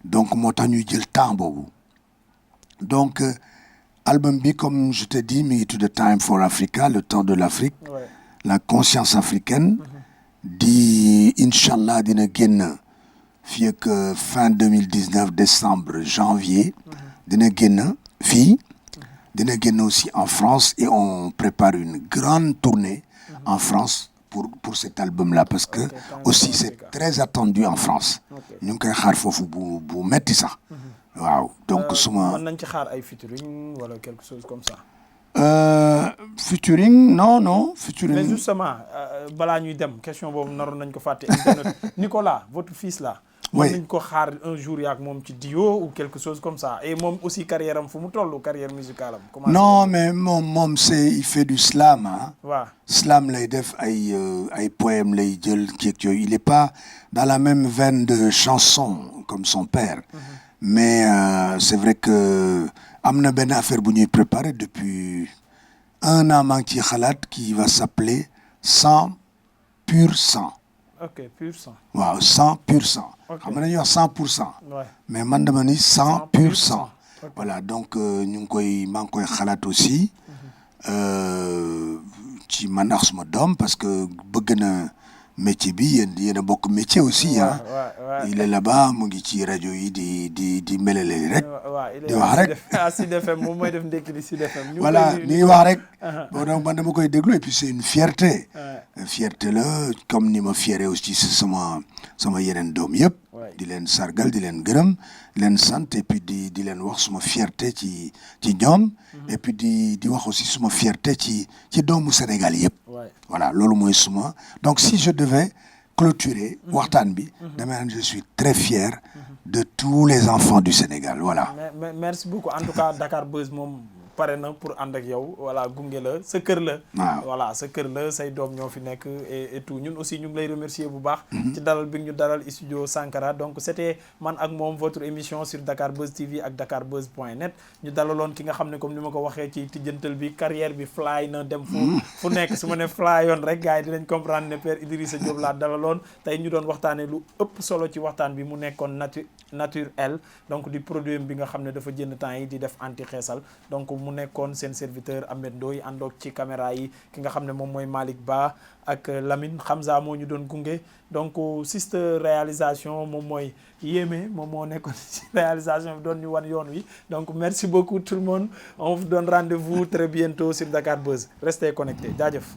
donc moo tax ñuy jël temps boobu donc album bi comme je te dis mi ngi tudd Time for Africa le temps de l'Afrique la conscience africaine di inchallah dina génn fii ak fin 2019 décembre janvier dina génn fii dina génn aussi en France et on prépare une grande tournée en France pour cet album-là parce que aussi c'est très attendu en France ñu ngi koy xaar foofu bu metti sax waaw donc suma mën nañ ci xaar ay featuring wala quelque chose comme ça featuring non featuring mais justement balaa ñuy dem question boobu naroon nañ ko fàtte internet Nicolas votre fils là mën nañ ko xaar un jour yaak moom ci duo ou quelque chose comme ça et moom aussi carrière am fu mu toll carrière musicale am non mais moom c'est il fait du slam ah waaw slam lay def ay poèmes lay jël keeg yooyu il est pas dans la même veine de chanson comme son père mais c'est vrai que am na benn affaire bu ñuy préparer depuis 1 an maa ngi ciy xalaat qui va s'appeler Sang pur sang. ok pur sang. waaw sang pur sang. ok xam nga dañuy wax 100%. mais man dama ni sang pur sang. voilà donc ñu ngi koy maa ngi koy xalaat aussi ci man ak suma doom parce que bëgg na métier bi yéen a bokk métier aussi ah. il est là-bas mu ngi ci rajo yi di melale rek. di wax rek Sud FM moom mooy def ndekki di Sud FM. voilà mi ngi wax rek. bon donc man dama koy déglu et puis c'est une fierté. fierté la comme ni ma fiéré aussi si sama yeneen doom yëpp. di leen sargal di leen gërëm di leen sant et puis di leen wax suma fierté ci ñoom. et puis di wax aussi suma fierté ci doomu Sénégal yëpp. voilà loolu mooy suma donc si je devais clôturer waxtaan bi. dama naan je suis très fier de tous les enfants du Sénégal voilà. merci beaucoup en tout cas Dakar Buzz moom. pare na pour ànd ak yow voilà gunge la sa kër la. voilà sa kër la say doom ñoo fi nekk et tout ñun aussi ñu ngi lay remercier bu baax. ci dalal bi ñu dalal studio Sankara donc c'était man ak moom votre émission sur Dakar Buzz TV ak dakarbuzz.net ñu dalaloon ki nga xam ne comme ni ma ko waxee ci tijjantal bi carrière bi fly na dem fu nekk su ma ne fly yoon rek gars yi dinañ comprendre ne Père Idrissa Diop laa dalaloon tey ñu doon waxtaanee lu ëpp solo ci waxtaan bi mu nekkoon nature L donc di produit bi nga xam ne dafa jënd temps yi di def anti xeesal donc mu nekkoon seen serviteur Ahmed Ndoye àndoog ci caméra yi ki nga xam ne moom mooy Malick Ba ak Lamine Hamza moo ñu doon gunge donc sister réalisation moom mooy Yémé moom moo nekkoon ci réalisation bi doon ñu wan yoon wi donc merci beaucoup tout le monde on vous donne rendez-vous très bientôt sur Dakar Buzz restez connectés jaajëf